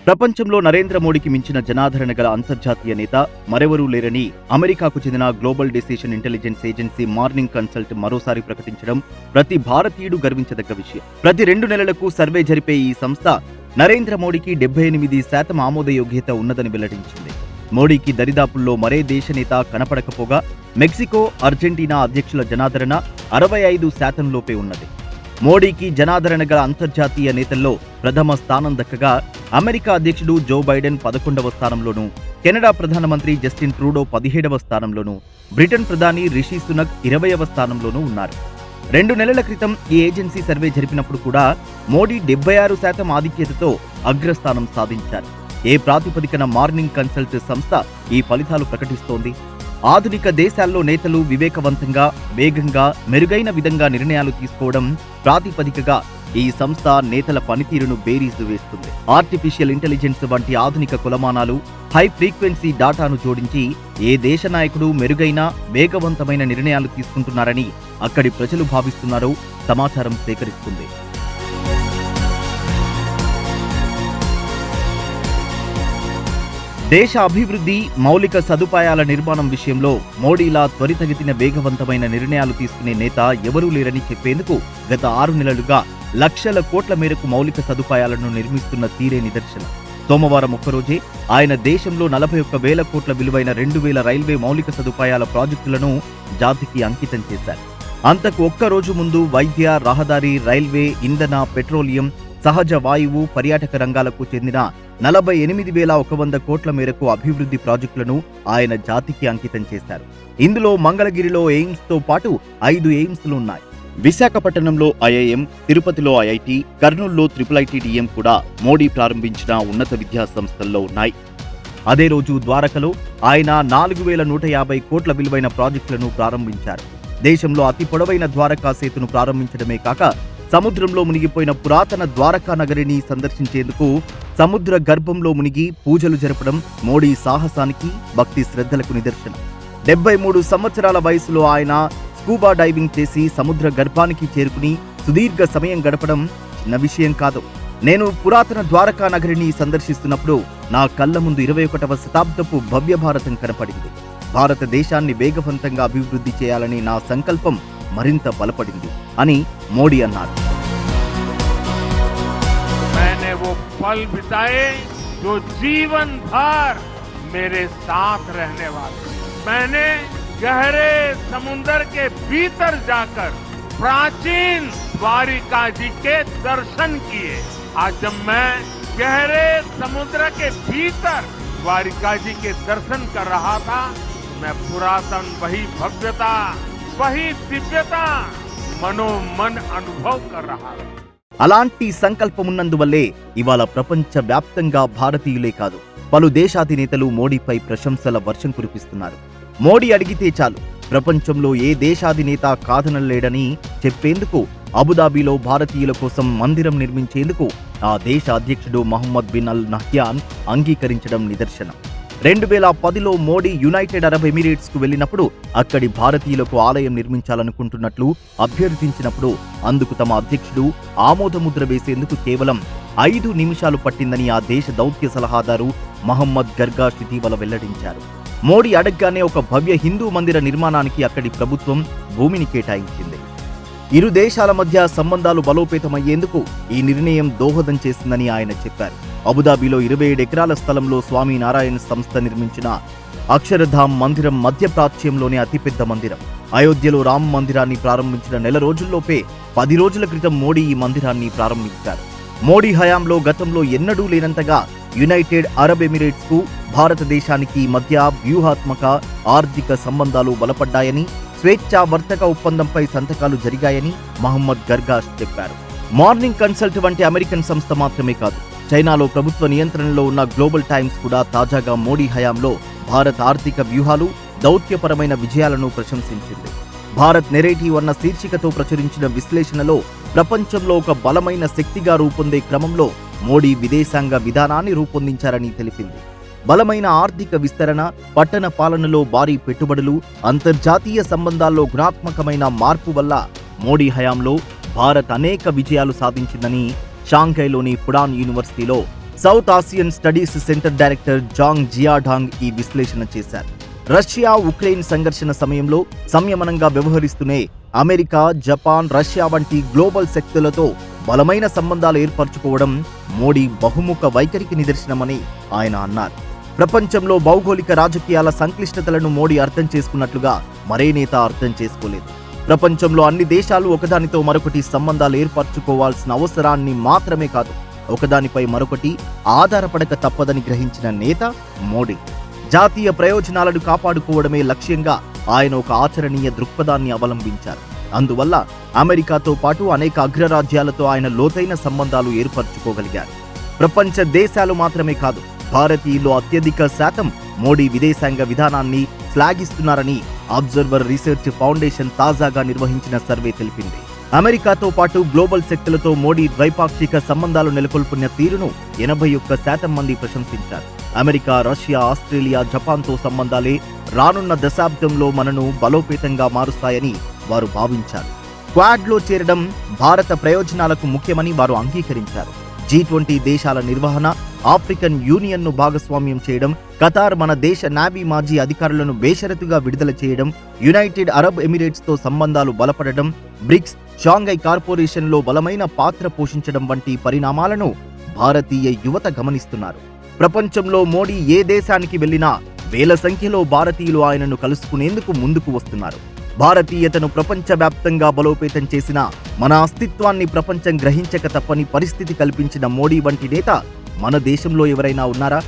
ప్రపంచంలో నరేంద్ర మోడీకి మించిన జనాదరణ గల అంతర్జాతీయ నేత మరెవరూ లేరని అమెరికాకు చెందిన global decision intelligence agency morning consult మరోసారి ప్రకటించడం ప్రతి భారతీయుడు గర్వించదగ్గ విషయం. ప్రతి 2 నెలలకు సర్వే జరిపే ఈ సంస్థ నరేంద్ర మోడీకి 78% ఆమోదయోగ్యత ఉన్నదని వెల్లడించింది. మోడీకి దరిదాపుల్లో మరే దేశనేత కనపడకపోగా మెక్సికో, అర్జెంటీనా అధ్యక్షుల జనాదరణ 65% లోపే ఉన్నది. మోడీకి జనాదరణ గల అంతర్జాతీయ నేతల్లో ప్రథమ స్థానం దక్కగా అమెరికా అధ్యక్షుడు జో బైడెన్ 11వ స్థానంలోనూ, కెనడా ప్రధానమంత్రి జస్టిన్ ట్రూడో 17వ స్థానంలోనూ, బ్రిటన్ ప్రధాని రిషి సునక్ 20వ స్థానంలోనూ ఉన్నారు. 2 నెలల క్రితం ఈ ఏజెన్సీ సర్వే జరిపినప్పుడు కూడా మోడీ 76% ఆధిక్యతతో అగ్రస్థానం సాధించారు. ఏ ప్రాతిపదికన మార్నింగ్ కన్సల్ట్ సంస్థ ఈ ఫలితాలు ప్రకటిస్తోంది? ఆధునిక దేశాల్లో నేతలు వివేకవంతంగా, వేగంగా, మెరుగైన విధంగా నిర్ణయాలు తీసుకోవడం ప్రాతిపదికగా ఈ సంస్థ నేతల పనితీరును బేరీజు వేస్తుంది. ఆర్టిఫిషియల్ ఇంటెలిజెన్స్ వంటి ఆధునిక కొలమానాలు, హై ఫ్రీక్వెన్సీ డాటాను జోడించి ఏ దేశ నాయకుడు మెరుగైన, వేగవంతమైన నిర్ణయాలు తీసుకుంటున్నారని అక్కడి ప్రజలు భావిస్తున్నారో సమాచారం సేకరిస్తుంది. దేశ అభివృద్ధి, మౌలిక సదుపాయాల నిర్మాణం విషయంలో మోడీలా త్వరితగతిన వేగవంతమైన నిర్ణయాలు తీసుకునే నేత ఎవరూ లేరని చెప్పేందుకు గత 6 నెలలుగా లక్షల కోట్ల మేరకు మౌలిక సదుపాయాలను నిర్మిస్తున్న తీరే నిదర్శనం. సోమవారం ఒక్కరోజే ఆయన దేశంలో 41,000 కోట్ల విలువైన 2,000 రైల్వే మౌలిక సదుపాయాల ప్రాజెక్టులను జాతికి అంకితం చేశారు. అంతకు ఒక్కరోజు ముందు వైద్య, రహదారి, రైల్వే, ఇంధన, పెట్రోలియం, సహజ వాయువు, పర్యాటక రంగాలకు చెందిన 48,100 కోట్ల మేరకు అభివృద్ధి ప్రాజెక్టులను ఆయన జాతికి అంకితం చేశారు. ఇందులో మంగళగిరిలో ఎయిమ్స్తో పాటు 5 ఎయిమ్స్లు ఉన్నాయి. విశాఖపట్నంలో ఐఐఎం, తిరుపతిలో ఐఐటి, కర్నూలులో IIITDM కూడా మోడీ ప్రారంభించిన ఉన్నత విద్యా సంస్థల్లో ఉన్నాయి. అదే రోజు ద్వారకలో ఆయన 4,150 కోట్ల విలువైన ప్రాజెక్టులను ప్రారంభించారు. దేశంలో అతి పొడవైన ద్వారకా సేతును ప్రారంభించడమే కాక సముద్రంలో మునిగిపోయిన పురాతన ద్వారకా నగరిని సందర్శించేందుకు సముద్ర గర్భంలో మునిగి పూజలు జరపడం మోడీ సాహసానికి, భక్తి శ్రద్ధలకు నిదర్శనం. 73 సంవత్సరాల వయసులో ఆయన స్కూబా డైవింగ్ చేసి సముద్ర గర్భానికి చేరుకుని సుదీర్ఘ సమయం గడపడం చిన్న విషయం కాదు. నేను పురాతన ద్వారకా నగరిని సందర్శిస్తున్నప్పుడు నా కళ్ల ముందు 21వ శతాబ్దపు భవ్య భారతం కనపడింది. భారతదేశాన్ని వేగవంతంగా అభివృద్ధి చేయాలని నా సంకల్పం మరింత బలపడింది అని మోడీ అన్నారు. मैंने वो पल बिताए जो जीवन भर मेरे साथ रहने वाले. मैंने गहरे समुद्र के भीतर जाकर प्राचीन द्वारिका जी के दर्शन किए. आज जब मैं गहरे समुद्र के भीतर द्वारिका जी के दर्शन कर रहा था, मैं पुरातन वही भव्यता, वही दिव्यता मनोमन अनुभव कर रहा था. అలాంటి సంకల్పమున్నందువల్లే ఇవాళ ప్రపంచ వ్యాప్తంగా భారతీయులే కాదు, పలు దేశాధినేతలు మోడీపై ప్రశంసల వర్షం కురిపిస్తున్నారు. మోడీ అడిగితే చాలు ప్రపంచంలో ఏ దేశాధినేత కాదనలేడని చెప్పేందుకు అబుదాబిలో భారతీయుల కోసం మందిరం నిర్మించేందుకు ఆ దేశ అధ్యక్షుడు మహమ్మద్ బిన్ అల్ నహ్యాన్ అంగీకరించడం నిదర్శనం. 2010లో మోడీ యునైటెడ్ అరబ్ ఎమిరేట్స్ కు వెళ్లినప్పుడు అక్కడి భారతీయులకు ఆలయం నిర్మించాలనుకుంటున్నట్లు అభ్యర్థించినప్పుడు అందుకు తమ అధ్యక్షుడు ఆమోదముద్ర వేసేందుకు కేవలం 5 నిమిషాలు పట్టిందని ఆ దేశ దౌత్య సలహాదారు మహమ్మద్ గర్గాష్ ఇటీవల వెల్లడించారు. మోడీ అడగ్గానే ఒక భవ్య హిందూ మందిర నిర్మాణానికి అక్కడి ప్రభుత్వం భూమిని కేటాయించింది. ఇరు దేశాల మధ్య సంబంధాలు బలోపేతమయ్యేందుకు ఈ నిర్ణయం దోహదం చేసిందని ఆయన చెప్పారు. అబుదాబిలో 27 ఎకరాల స్థలంలో స్వామి నారాయణ సంస్థ నిర్మించిన అక్షరధామ్ మందిరం మధ్యప్రాచ్యంలోనే అతిపెద్ద మందిరం. అయోధ్యలో రామ మందిరాన్ని ప్రారంభించిన నెల రోజుల్లోపే 10 రోజుల క్రితం మోడీ ఈ మందిరాన్ని ప్రారంభించారు. మోడీ హయాంలో గతంలో ఎన్నడూ లేనంతగా యునైటెడ్ అరబ్ ఎమిరేట్స్ కు భారతదేశానికి మధ్య వ్యూహాత్మక, ఆర్థిక సంబంధాలు బలపడ్డాయని, స్వేచ్ఛా వర్తక ఒప్పందంపై సంతకాలు జరిగాయని మహమ్మద్ గర్గాష్ చెప్పారు. మార్నింగ్ కన్సల్ట్ వంటి అమెరికన్ సంస్థ మాత్రమే కాదు, చైనాలో ప్రభుత్వ నియంత్రణలో ఉన్న గ్లోబల్ టైమ్స్ కూడా తాజాగా మోడీ హయాంలో భారత్ ఆర్థిక వ్యూహాలు, దౌత్యపరమైన విజయాలను ప్రశంసించింది. భారత్ నెరేటివ్ అన్న శీర్షికతో ప్రచురించిన విశ్లేషణలో ప్రపంచంలో ఒక బలమైన శక్తిగా రూపొందే క్రమంలో మోడీ విదేశాంగ విధానాన్ని రూపొందించారని తెలిపింది. బలమైన ఆర్థిక విస్తరణ, పట్టణ పాలనలో భారీ పెట్టుబడులు, అంతర్జాతీయ సంబంధాల్లో గుణాత్మకమైన మార్పు వల్ల మోడీ హయాంలో భారత్ అనేక విజయాలు సాధించిందని షాంఘైలోని పుడాన్ యూనివర్సిటీలో South Asian Studies Center director Zhang Jiadong ఈ విశ్లేషణ చేశారు. రష్యా ఉక్రెయిన్ సంఘర్షణ సమయంలో సంయమనంగా వ్యవహరిస్తూనే అమెరికా, జపాన్, రష్యా వంటి గ్లోబల్ శక్తులతో బలమైన సంబంధాలు ఏర్పరచుకోవడం మోడీ బహుముఖ వైఖరికి నిదర్శనమని ఆయన అన్నారు. ప్రపంచంలో భౌగోళిక రాజకీయాల సంక్లిష్టతలను మోడీ అర్థం చేసుకున్నట్లుగా మరే నేత అర్థం చేసుకోలేదు. ప్రపంచంలో అన్ని దేశాలు ఒకదానితో మరొకటి సంబంధాలు ఏర్పరచుకోవాల్సిన అవసరాన్ని మాత్రమే కాదు, ఒకదానిపై మరొకటి ఆధారపడక తప్పదని గ్రహించిన నేత మోడీ. జాతీయ ప్రయోజనాలను కాపాడుకోవడమే లక్ష్యంగా ఆయన ఒక ఆచరణీయ దృక్పథాన్ని అవలంబించారు. అందువల్ల అమెరికాతో పాటు అనేక అగ్రరాజ్యాలతో ఆయన లోతైన సంబంధాలు ఏర్పరచుకోగలిగారు. ప్రపంచ దేశాలు మాత్రమే కాదు, భారతీయులు అత్యధిక శాతం మోడీ విదేశాంగ విధానాన్ని శ్లాఘిస్తున్నారని అబ్జర్వర్ రీసెర్చ్ ఫౌండేషన్ తాజాగా నిర్వహించిన సర్వే తెలిపింది. అమెరికాతో పాటు గ్లోబల్ శక్తులతో మోడీ ద్వైపాక్షిక సంబంధాలు నెలకొల్పున్న తీరును 81% మంది ప్రశంసించారు. అమెరికా, రష్యా, ఆస్ట్రేలియా, జపాన్తో సంబంధాలే రానున్న దశాబ్దంలో మనను బలోపేతంగా మారుస్తాయని వారు భావించారు. క్వాడ్లో చేరడం భారత ప్రయోజనాలకు ముఖ్యమని వారు అంగీకరించారు. G20 దేశాల నిర్వహణ, ఆఫ్రికన్ యూనియన్ను భాగస్వామ్యం చేయడం, ఖతార్ మన దేశ నావీ మాజీ అధికారులను బేషరతుగా విడుదల చేయడం, యునైటెడ్ అరబ్ ఎమిరేట్స్తో సంబంధాలు బలపడడం, బ్రిక్స్, షాంఘై కార్పొరేషన్లో బలమైన పాత్ర పోషించడం వంటి పరిణామాలను భారతీయ యువత గమనిస్తున్నారు. ప్రపంచంలో మోడీ ఏ దేశానికి వెళ్లినా వేల సంఖ్యలో భారతీయులు ఆయనను కలుసుకునేందుకు ముందుకు వస్తున్నారు. భారతీయతను ప్రపంచవ్యాప్తంగా బలోపేతం చేసిన, మన అస్తిత్వాన్ని ప్రపంచం గ్రహించక తప్పని పరిస్థితి కల్పించిన మోడీ వంటి నేత మన దేశంలో ఎవరైనా ఉన్నారా?